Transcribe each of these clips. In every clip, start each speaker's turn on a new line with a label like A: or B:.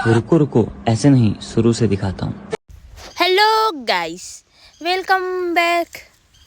A: रुको रुको, ऐसे नहीं, शुरू से दिखाता हूँ।
B: हेलो गाइस, वेलकम बैक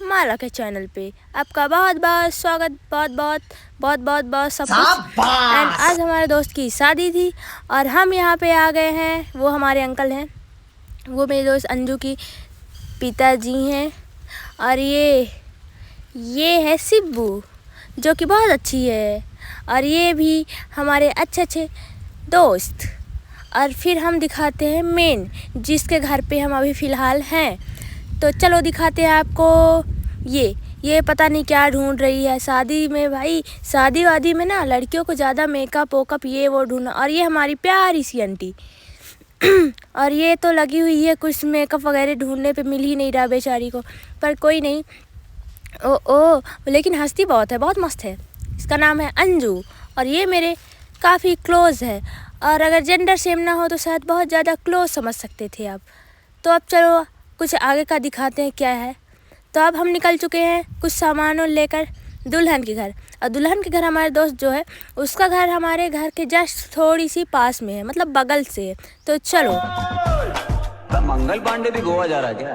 B: माला के चैनल पे। आपका बहुत बहुत स्वागत, बहुत सब कुछ। एंड आज हमारे दोस्त की शादी थी और हम यहाँ पे आ गए हैं। वो हमारे अंकल हैं, वो मेरे दोस्त अंजू की पिताजी हैं। और ये है सिब्बू, जो कि बहुत अच्छी है। और ये भी हमारे अच्छे दोस्त। और फिर हम दिखाते हैं मेन, जिसके घर पे हम अभी फ़िलहाल हैं। तो चलो दिखाते हैं आपको। ये पता नहीं क्या ढूंढ रही है शादी में। भाई शादी वादी में ना लड़कियों को ज़्यादा मेकअप वोकअप ये वो ढूंढना। और ये हमारी प्यारी सी आंटी और ये तो लगी हुई है कुछ मेकअप वगैरह ढूंढने पे, मिल ही नहीं रहा बेचारी को। पर कोई नहीं। ओ लेकिन हंसती बहुत है, बहुत मस्त है। इसका नाम है अंजू और ये मेरे काफ़ी क्लोज़ है। और अगर जेंडर सेम ना हो तो शायद बहुत ज़्यादा क्लोज समझ सकते थे आप। तो अब चलो कुछ आगे का दिखाते हैं क्या है। तो अब हम निकल चुके हैं कुछ सामानों लेकर दुल्हन के घर। और दुल्हन के घर हमारे दोस्त जो है, उसका घर हमारे घर के जस्ट थोड़ी सी पास में है, मतलब बगल से है। तो चलो।
C: मंगल पांडे भी गोवा जा रहा है क्या?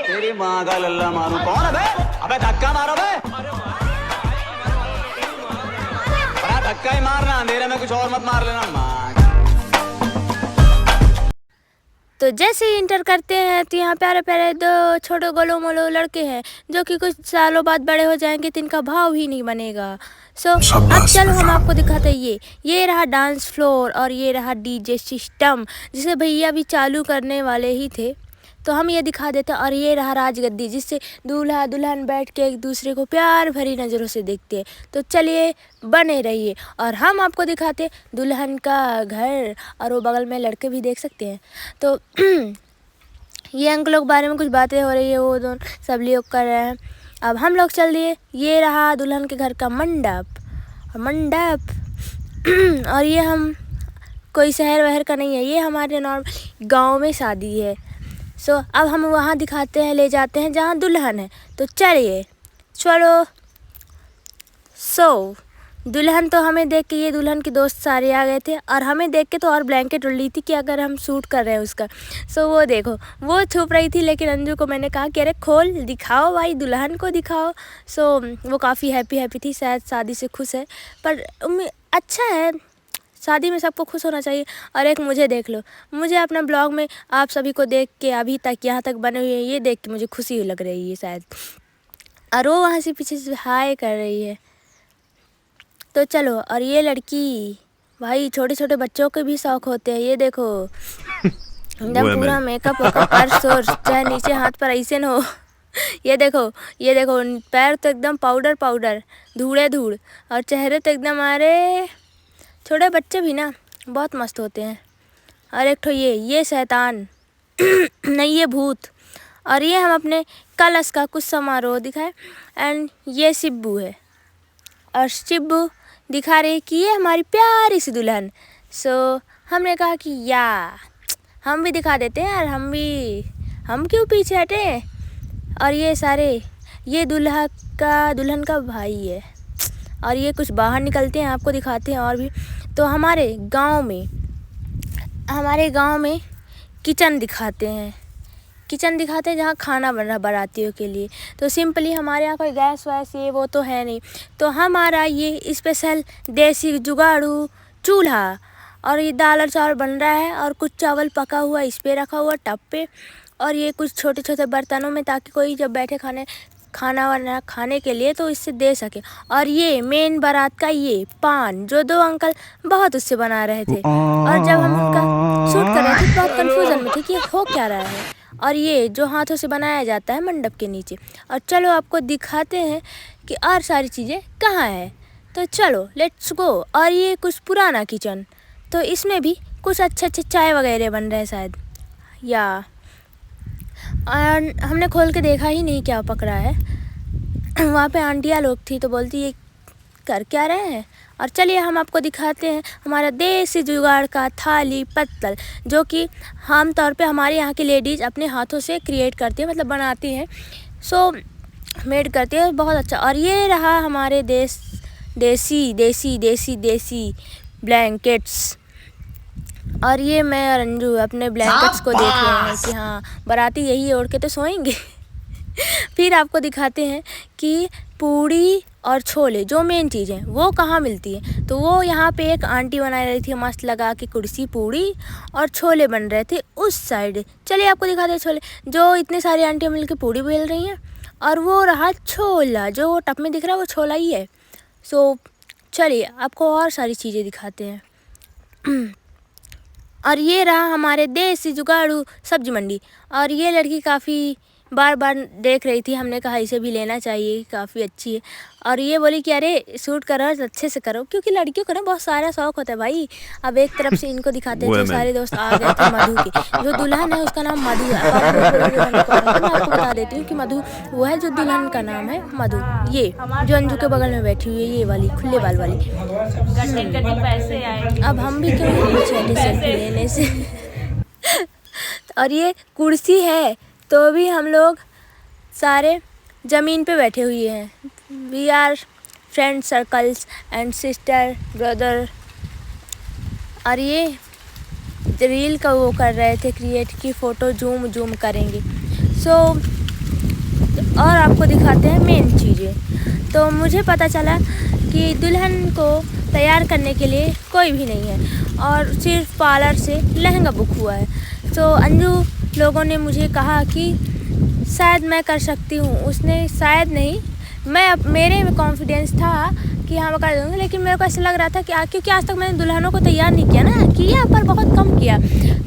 C: तेरी माँ का लल्ला मारू। कौन है? अबे धक्का मारो बे। धक्का ही मारना, अंधेरे में कुछ और मत मार लेना। माँ
B: तो जैसे ही इंटर करते हैं तो यहाँ प्यारे प्यारे दो छोटे गोलो मोलो लड़के हैं, जो कि कुछ सालों बाद बड़े हो जाएंगे तो इनका भाव ही नहीं बनेगा। अब चलो हम आपको दिखाते हैं। ये रहा डांस फ्लोर और ये रहा डीजे सिस्टम, जिसे भैया भी चालू करने वाले ही थे। तो हम ये दिखा देते हैं। और ये रहा राजगद्दी, जिससे दूल्हा दुल्हन बैठ के एक दूसरे को प्यार भरी नज़रों से देखते हैं। तो चलिए बने रहिए और हम आपको दिखाते दुल्हन का घर। और वो बगल में लड़के भी देख सकते हैं। तो ये अंकलों के बारे में कुछ बातें हो रही है, वो दोनों सब लोग कर रहे हैं। अब हम लोग चल दिए। ये रहा दुल्हन के घर का मंडप और ये हम कोई शहर वहर का नहीं है, ये हमारे नॉर्मल गाँव में शादी है। अब हम वहाँ दिखाते हैं, ले जाते हैं जहाँ दुल्हन है। तो चलो। दुल्हन तो हमें देख के, ये दुल्हन के दोस्त सारे आ गए थे और हमें देख के तो और ब्लैंकेट उड़ ली थी कि अगर हम शूट कर रहे हैं उसका। वो देखो, वो छुप रही थी, लेकिन अंजू को मैंने कहा कि अरे खोल दिखाओ भाई, दुल्हन को दिखाओ। वो काफ़ी हैप्पी थी, शायद शादी से खुश है। पर अच्छा है, शादी में सबको खुश होना चाहिए। और एक मुझे देख लो, मुझे अपना ब्लॉग में आप सभी को देख के अभी तक यहाँ तक बने हुए हैं, ये देख के मुझे खुशी लग रही है शायद। और वो वहाँ से पीछे से हाय कर रही है। तो चलो। और ये लड़की, भाई छोटे छोटे बच्चों के भी शौक होते हैं। ये देखो एकदम पूरा मेकअप कर चाहे नीचे हाथ पर ऐसे न हो ये देखो पैर तो एकदम पाउडर धूड़ और चेहरे तो एकदम, अरे छोटे बच्चे भी ना बहुत मस्त होते हैं। और एक तो ये शैतान नहीं, ये भूत। और ये हम अपने कलश का कुछ समारोह दिखाए। एंड ये शिब्बू है और शिब्बू दिखा रहे कि ये हमारी प्यारी सी दुल्हन। हमने कहा कि हम भी दिखा देते हैं यार, हम क्यों पीछे हटे। और ये सारे, ये दुल्हन का भाई है। और ये कुछ बाहर निकलते हैं, आपको दिखाते हैं और भी। तो हमारे गांव में किचन दिखाते हैं जहाँ खाना बन रहा बारातियों के लिए। तो सिंपली हमारे यहाँ कोई गैस वैस ये वो तो है नहीं। तो हमारा ये स्पेशल देसी जुगाड़ू चूल्हा, और ये दाल और चावल बन रहा है और कुछ चावल पका हुआ इस पे रखा हुआ टब पे। और ये कुछ छोटे छोटे बर्तनों में, ताकि कोई जब बैठे खाना वाना खाने के लिए तो इससे दे सके। और ये मेन बारात का ये पान, जो दो अंकल बहुत उससे बना रहे थे। और जब हम उनका शूट कर रहे थे बहुत कन्फ्यूजन में थे कि हो क्या रहा है। और ये जो हाथों से बनाया जाता है मंडप के नीचे। और चलो आपको दिखाते हैं कि और सारी चीज़ें कहाँ है। तो चलो लेट्स गो। और ये कुछ पुराना किचन, तो इसमें भी कुछ अच्छे चाय वगैरह बन रहे हैं शायद, या और हमने खोल के देखा ही नहीं क्या पकड़ा है। वहाँ पे आंटियाँ लोग थी, तो बोलती ये कर क्या रहे हैं। और चलिए हम आपको दिखाते हैं हमारा देसी जुगाड़ का थाली पत्तल, जो कि आम तौर पे हमारे यहाँ की लेडीज़ अपने हाथों से क्रिएट करती है, मतलब बनाती हैं। मेड करती है, बहुत अच्छा। और ये रहा हमारे देसी ब्लैंकेट्स। और ये मैं और अंजू अपने ब्लैंकेट्स को देख रहे हैं कि हाँ बाराती यही ओढ़ के तो सोएंगे। फिर आपको दिखाते हैं कि पूड़ी और छोले जो मेन चीज़ है वो कहाँ मिलती है। तो वो यहाँ पे एक आंटी बना रही थी मस्त लगा के कुर्सी, पूड़ी और छोले बन रहे थे उस साइड। चलिए आपको दिखाते हैं छोले। जो इतने सारी आंटियाँ मिलके पूड़ी बेल रही हैं और वो रहा छोला, जो टप में दिख रहा है वो छोला ही है। सो चलिए आपको और सारी चीज़ें दिखाते हैं। और ये रहा हमारे देसी जुगाड़ू सब्जी मंडी। और ये लड़की काफ़ी बार बार देख रही थी, हमने कहा इसे भी लेना चाहिए, काफ़ी अच्छी है। और ये बोली कि अरे शूट करो अच्छे से करो, क्योंकि लड़कियों को ना बहुत सारा शौक होता है भाई। अब एक तरफ से इनको दिखाते हैं, तो सारे दोस्त आ गए थे मधु के। जो दुल्हन है उसका नाम मधु है। और मैं आपको बता देती हूँ कि मधु वो है जो दुल्हन का नाम है मधु। ये जो अंजू के बगल में बैठी हुई है, ये वाली खुले बाल वाली। अब हम भी क्यों पीछे सेल्फी लेने से। और ये कुर्सी है तो भी हम लोग सारे ज़मीन पे बैठे हुए हैं। We are friend circles and sister brother. और ये रील का वो कर रहे थे क्रिएट की फ़ोटो जूम करेंगे। सो और आपको दिखाते हैं मेन चीज़ें। तो मुझे पता चला कि दुल्हन को तैयार करने के लिए कोई भी नहीं है और सिर्फ पार्लर से लहंगा बुक हुआ है। तो अंजू लोगों ने मुझे कहा कि शायद मैं कर सकती हूँ। उसने शायद नहीं, मेरे में कॉन्फिडेंस था कि हाँ मैं कर दूँगी, लेकिन मेरे को ऐसा लग रहा था कि क्योंकि आज तक मैंने दुल्हनों को तैयार नहीं किया ना, किया पर बहुत कम किया।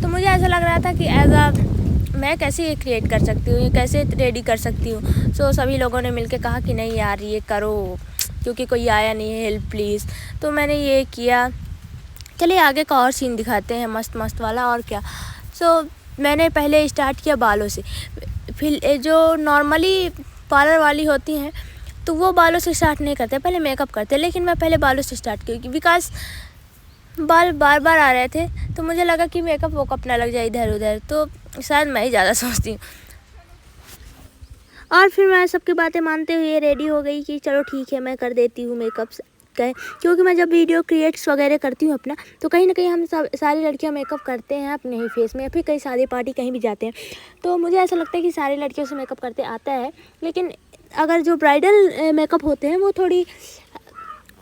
B: तो मुझे ऐसा लग रहा था कि मैं कैसे ये क्रिएट कर सकती हूँ, ये कैसे रेडी कर सकती हूँ। सो सभी लोगों ने मिलकर कहा कि नहीं यार ये करो, क्योंकि कोई आया नहीं है हेल्प प्लीज़। तो मैंने ये किया। चलिए आगे का और सीन दिखाते हैं मस्त वाला। और क्या। सो मैंने पहले स्टार्ट किया बालों से। फिर जो नॉर्मली पार्लर वाली होती हैं तो वो बालों से स्टार्ट नहीं करते, पहले मेकअप करते, लेकिन मैं पहले बालों से स्टार्ट की बिकॉज बाल बार बार आ रहे थे। तो मुझे लगा कि मेकअप वोकअप ना लग जाए इधर उधर, तो शायद मैं ही ज़्यादा सोचती हूँ। और फिर मैं सबकी बातें मानते हुए रेडी हो गई कि चलो ठीक है मैं कर देती हूँ मेकअप का। क्योंकि मैं जब वीडियो क्रिएट्स वगैरह करती हूँ अपना, तो कहीं ना कहीं हम सारी लड़कियाँ मेकअप करते हैं अपने ही फेस में, या फिर कहीं शादी पार्टी कहीं भी जाते हैं। तो मुझे ऐसा लगता है कि सारी लड़कियों से मेकअप करते आता है, लेकिन अगर जो ब्राइडल मेकअप होते हैं वो थोड़ी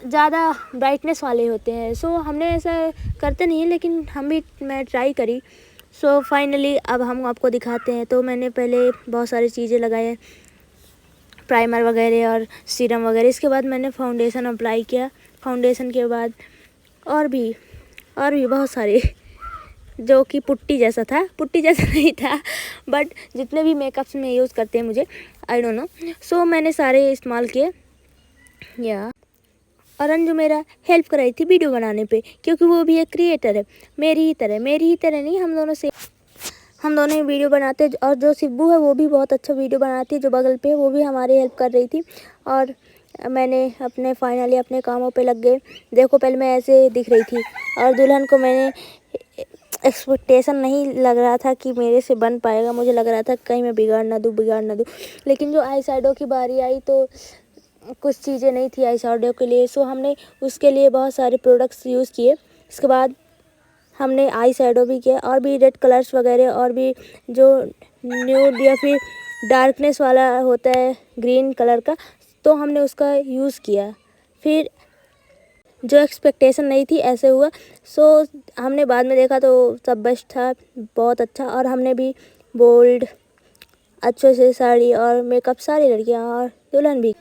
B: ज़्यादा ब्राइटनेस वाले होते हैं। सो हमने ऐसा करते नहीं है, लेकिन मैं ट्राई करी। सो फाइनली अब हम आपको दिखाते हैं। तो मैंने पहले बहुत सारी चीज़ें लगाए, प्राइमर वगैरह और सीरम वगैरह। इसके बाद मैंने फाउंडेशन अप्लाई किया। फाउंडेशन के बाद और भी बहुत सारे, जो कि पुट्टी जैसा नहीं था, बट जितने भी मेकअप्स में यूज़ करते हैं मुझे आई डोंट नो। सो मैंने सारे इस्तेमाल किए या। और अंजू मेरा हेल्प कराई थी वीडियो बनाने पे, क्योंकि वो भी एक क्रिएटर है मेरी ही तरह नहीं, हम दोनों ही वीडियो बनाते हैं। और जो सिब्बू है वो भी बहुत अच्छा वीडियो बनाती है, जो बगल पे वो भी हमारी हेल्प कर रही थी। और मैंने फाइनली अपने कामों पे लग गए। देखो पहले मैं ऐसे दिख रही थी, और दुल्हन को मैंने एक्सपेक्टेशन नहीं लग रहा था कि मेरे से बन पाएगा। मुझे लग रहा था कहीं मैं बिगाड़ ना दूँ। लेकिन जो आई शैडो की बारी आई तो कुछ चीज़ें नहीं थी आई शैडो के लिए। सो हमने उसके लिए बहुत सारे प्रोडक्ट्स यूज़ किए। इसके बाद हमने आई शैडो भी किया, और भी रेड कलर्स वगैरह, और भी जो न्यूड या फिर डार्कनेस वाला होता है ग्रीन कलर का, तो हमने उसका यूज़ किया। फिर जो एक्सपेक्टेशन नहीं थी ऐसे हुआ। सो हमने बाद में देखा तो सब बेस्ट था, बहुत अच्छा। और हमने भी बोल्ड अच्छे से साड़ी और मेकअप, सारी लड़कियाँ और दुल्हन भी।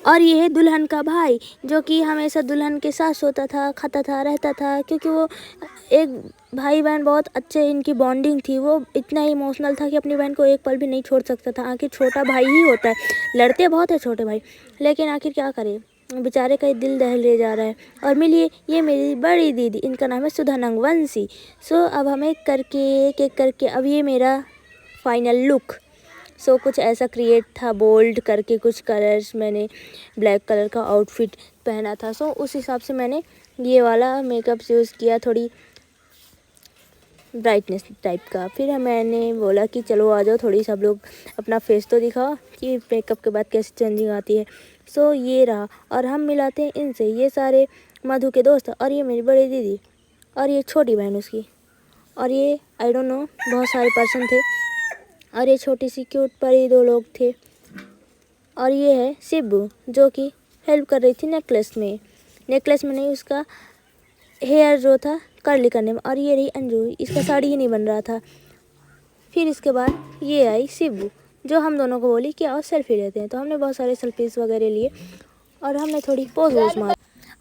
B: और ये है दुल्हन का भाई, जो कि हमेशा दुल्हन के साथ सोता था, खाता था, रहता था, क्योंकि वो एक भाई बहन बहुत अच्छे इनकी बॉन्डिंग थी। वो इतना ही इमोशनल था कि अपनी बहन को एक पल भी नहीं छोड़ सकता था। आखिर छोटा भाई ही होता है, लड़ते बहुत है छोटे भाई, लेकिन आखिर क्या करें, बेचारे का दिल दहले जा रहा है। और मिलिए, ये मेरी बड़ी दीदी, इनका नाम है सुधा नंगवंशी। सो अब हम एक करके अब ये मेरा फाइनल लुक। सो कुछ ऐसा क्रिएट था, बोल्ड करके कुछ कलर्स, मैंने ब्लैक कलर का आउटफिट पहना था। सो उस हिसाब से मैंने ये वाला मेकअप यूज़ किया, थोड़ी ब्राइटनेस टाइप का। फिर मैंने बोला कि चलो आ जाओ, थोड़ी सब लोग अपना फेस तो दिखाओ कि मेकअप के बाद कैसे चेंजिंग आती है। सो ये रहा, और हम मिलाते हैं इनसे। ये सारे मधु के दोस्त, और ये मेरी बड़ी दीदी, और ये छोटी बहन उसकी। और ये आई डोंट नो बहुत सारे पर्सन थे। और ये छोटी सी क्यूट परी 2 लोग थे। और ये है शिबू जो कि हेल्प कर रही थी नेकलेस में नहीं, उसका हेयर जो था कर्ली करने में। और ये रही अंजू, इसका साड़ी ही नहीं बन रहा था। फिर इसके बाद ये आई शिबू जो हम दोनों को बोली कि आओ सेल्फी लेते हैं। तो हमने बहुत सारे सेल्फीज वगैरह लिए और हमने थोड़ी पोज वोज मारी।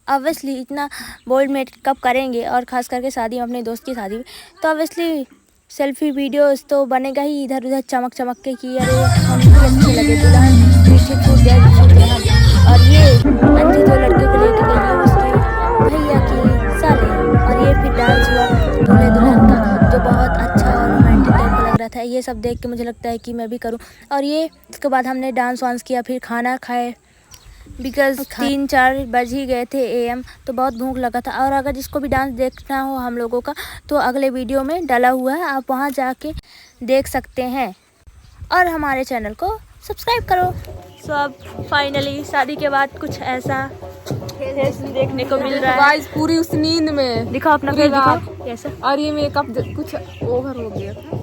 B: ऑब्वियसली इतना बोल्ड मेकअप करेंगे और ख़ास करके शादी में, अपने दोस्त की शादी में, तो ऑब्वियसली सेल्फी वीडियोस तो बनेगा ही इधर उधर चमक चमक के कि अरे हम अच्छे लगे, दुल्हन पीछे छूट जाए। और ये अंजू जो लड़के को लेके गई है उसके भैया की साली। और ये फिर डांस हुआ दूल्हे दुल्हन का जो बहुत अच्छा और रोमांटिक टाइप का लग रहा था। ये सब देख के मुझे लगता है कि मैं भी करूँ। और ये इसके बाद हमने डांस वांस किया, फिर खाना खाए बिकॉज़ 3-4 बज ही गए थे AM, तो बहुत भूख लगा था। और अगर जिसको भी डांस देखना हो हम लोगों का तो अगले वीडियो में डाला हुआ है, आप वहां जाके देख सकते हैं और हमारे चैनल को सब्सक्राइब करो। सो अब फाइनली शादी के बाद कुछ ऐसा फेस देखने को मिल रहा है।
D: गाइस पूरी उस नींद में
B: दिखाओ अपना फेस, दिखाओ कैसा।
D: और ये मेकअप कुछ ओवर हो गया था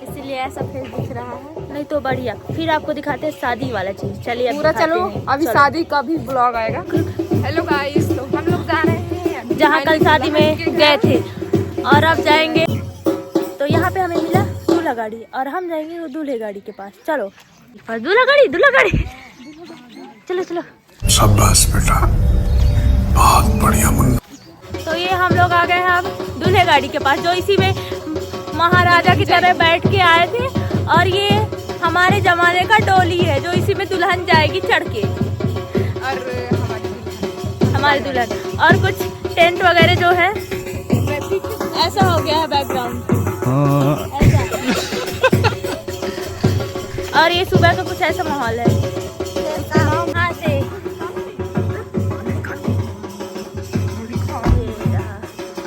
B: इसलिए ऐसा फेस दिख रहा है, नहीं तो बढ़िया। फिर आपको दिखाते हैं शादी वाला चीज। चलिए
D: पूरा चलो, अभी शादी का भी ब्लॉग आएगा। हेलो गाइस, तो हम लोग जा रहे हैं
B: जहाँ कल शादी में गए थे और अब जाएंगे। तो यहाँ पे हमें मिला दूल्हा गाड़ी और हम जाएंगे वो दूल्हे गाड़ी के पास। चलो और दूल्हा गाड़ी चलो चलो।
E: शाबाश बेटा, बहुत बढ़िया मुन्ना।
B: तो ये हम लोग आ गए हैं अब दूल्हे गाड़ी के पास, जो इसी में महाराजा की तरह बैठ के आए थे। और ये हमारे जमाने का डोली है जो इसी में दुल्हन जाएगी चढ़ के,
D: और
B: हमारी दुल्हन। और कुछ टेंट वगैरह जो है ऐसा हो गया है बैकग्राउंड ऐसा। और ये सुबह का कुछ ऐसा माहौल है। यहाँ से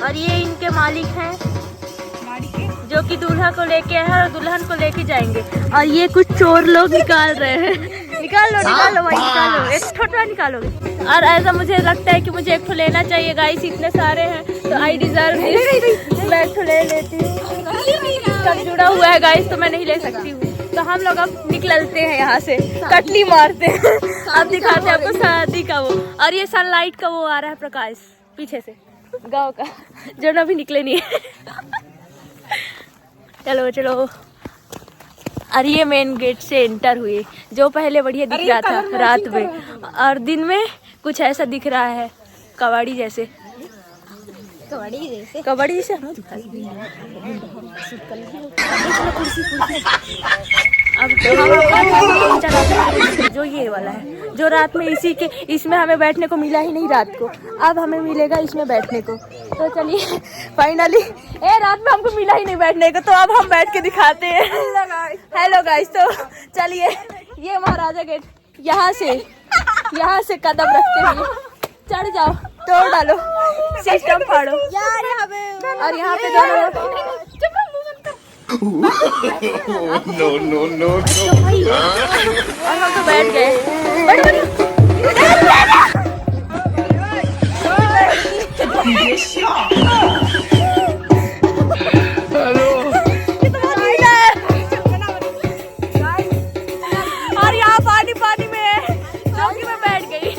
B: और ये इनके मालिक हैं जो कि दूल्हा को लेके है और दुल्हन को लेके जाएंगे। और ये कुछ चोर लोग निकाल रहे हैं। निकाल लो भाई, निकालो, एक छोटा निकालोगे। और ऐसा मुझे लगता है कि मुझे एक ठो लेना चाहिए गाइस, इतने सारे हैं तो आई डिजर्व दिस। मैं एक ठो ले लेती हूँ, सब जुड़ा हुआ है गाइस तो मैं नहीं ले सकती हूँ। तो हम लोग अब निकलते हैं यहाँ से, कटली मारते हैं। अब दिखाते हैं आपको शादी का वो। और ये सनलाइट का वो आ रहा है प्रकाश पीछे से गाँव का, जो अभी निकले नहीं है। चलो चलो। और ये मेन गेट से एंटर हुए, जो पहले बढ़िया दिख रहा था रात में, और दिन में कुछ ऐसा दिख रहा है कबाड़ी जैसे। कबाड़ी जैसे हम अब जो ये वाला है जो रात में इसमें हमें बैठने को मिला ही नहीं रात को, अब हमें मिलेगा इसमें बैठने को। तो चलिए फाइनली, रात में हमको मिला ही नहीं बैठने को, तो अब हम बैठ के दिखाते हैं। हेलो गाइस, तो चलिए ये महाराजा गेट, यहाँ से कदम रखते हुए चढ़ जाओ, तोड़ डालो, सिस्टम फाड़ो यार यहाँ पे। और यहाँ पे दोनों नो। और हम तो बैठ गए। और यहाँ पानी में है, जो कि मैं बैठ गई।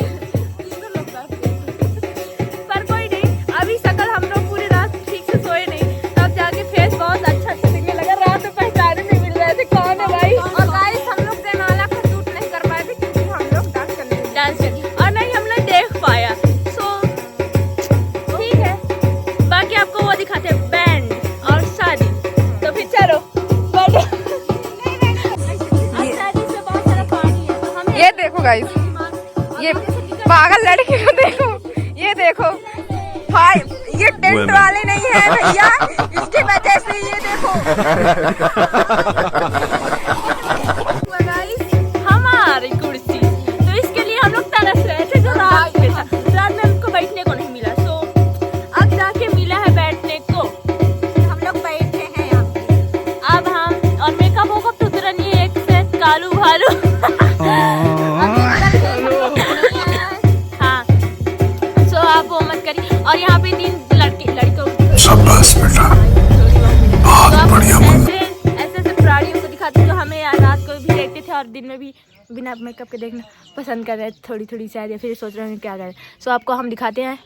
B: पर कोई नहीं, अभी शकल हम लोग पूरी रात ठीक से सोए नहीं, तब जाके फेस बहुत अच्छा दिखने लगा। रात में पहचाने नहीं मिल रहे थे कौन है भाई।
D: और गाइस हम लोग जयमाला का शूट नहीं कर पाए थे क्योंकि हम लोग डांस करने
B: और नहीं हमने देख पाया। सो ठीक है, बाकी आपको वो दिखाते हैं बैंड और शादी। तो फिर चलो शादी से बहुत सारा पानी है, तो हम
D: ये देखो गाइस, ये पागल लड़की को देखो, ये देखो भाई, ये टेंट वाले नहीं है भैया, इसकी वजह से ये देखो।
B: हमारी कुर्सी, तो इसके लिए हम लोग तरस रहे थे जो रात में था। रात में हमको बैठने को नहीं मिला, सो अब जाके मिला है बैठने को। हम लोग बैठे हैं यहाँ पे। अब हम और मेकअप होगा तो तुरंत ये एक से कालू भालू। हाँ, सो आप वो मत करिए। और यहाँ पे 3 लड़कों
E: शाबाश बेटा।
B: और दिन में भी बिना मेकअप के देखना पसंद कर रहे हैं थोड़ी थोड़ी शायद, या फिर सोच रहे हैं क्या करें। सो आपको हम दिखाते हैं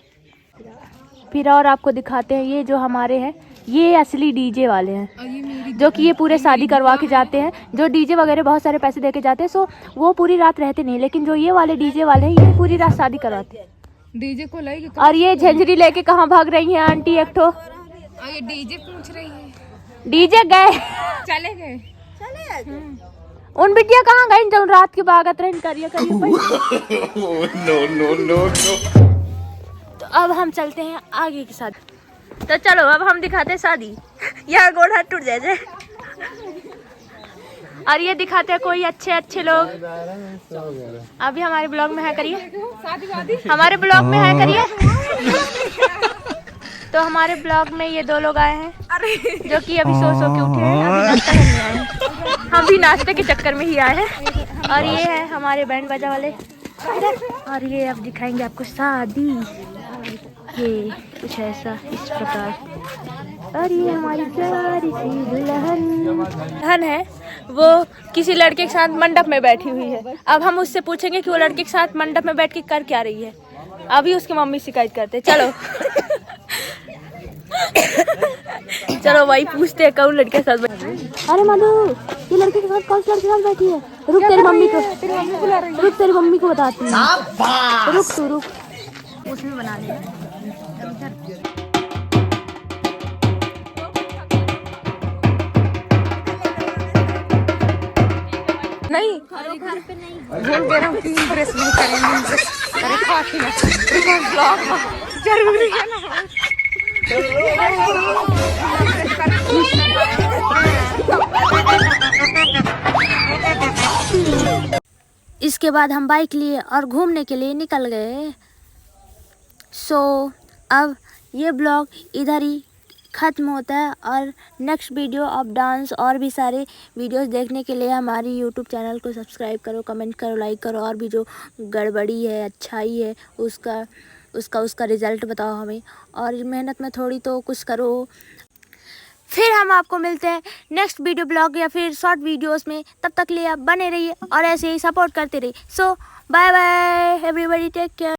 B: फिर, और आपको दिखाते हैं ये जो हमारे हैं, ये असली डीजे वाले हैं, जो कि ये पूरे शादी करवा के जाते हैं। जो डीजे वगैरह बहुत सारे पैसे दे के जाते हैं, सो वो पूरी रात रहते नहीं, लेकिन जो ये वाले डीजे वाले हैं ये पूरी रात शादी करवाते हैं।
D: डीजे को लाएगी
B: और ये झंझरी लेके कहाँ भाग रही है आंटी एक ठो?
D: ये डीजे पूछ रही है।
B: डीजे गए,
D: चले गए।
B: उन बिटिया कहाँ गई जब रात के भागत रहे करिए करिए। तो अब हम चलते हैं आगे की शादी। तो चलो अब हम दिखाते हैं शादी। यहाँ गोड़ हाथ टूट जाए। और ये दिखाते हैं कोई अच्छे अच्छे लोग। अभी हमारे ब्लॉग में है करिए, हमारे ब्लॉग में है करिए। तो हमारे ब्लॉग में ये दो लोग आए हैं जो कि अभी सो के उठे हैं, अभी नाश्ता करने आए हैं। हम भी नाश्ते के चक्कर में ही आए हैं। और ये है हमारे बैंड बाजा वाले। और ये अब दिखाएंगे आपको शादी, ये कुछ ऐसा इस प्रकार। और ये हमारी प्यारी सी दुल्हन है, वो किसी लड़के के साथ मंडप में बैठी हुई है। अब हम उससे पूछेंगे कि वो लड़के के साथ मंडप में बैठ के कर क्या रही है। अभी उसकी मम्मी शिकायत करते। चलो चलो भाई पूछते हैं कौन लड़के के साथ बैठी। अरे मधु, ये लड़के के साथ कौन सी लड़के के साथ बैठी है? रुक तेरी मम्मी को, रुक तेरी मम्मी को बताती हूँ। रुक तू रुक, उसमें बना ले।
D: नहीं बोल दे रहा हूँ कि इम्प्रेस नहीं करेंगे। अरे काफी ना जरूरी है ना।
B: इसके बाद हम बाइक लिए और घूमने के लिए निकल गए। सो अब ये ब्लॉग इधर ही ख़त्म होता है, और नेक्स्ट वीडियो ऑफ डांस और भी सारे वीडियोस देखने के लिए हमारी यूट्यूब चैनल को सब्सक्राइब करो, कमेंट करो, लाइक करो, और भी जो गड़बड़ी है अच्छाई है उसका रिज़ल्ट बताओ हमें, और मेहनत में थोड़ी तो कुछ करो। फिर हम आपको मिलते हैं नेक्स्ट वीडियो ब्लॉग या फिर शॉर्ट वीडियोस में। तब तक लिए आप बने रहिए और ऐसे ही सपोर्ट करते रहिए। So bye bye everybody, take care.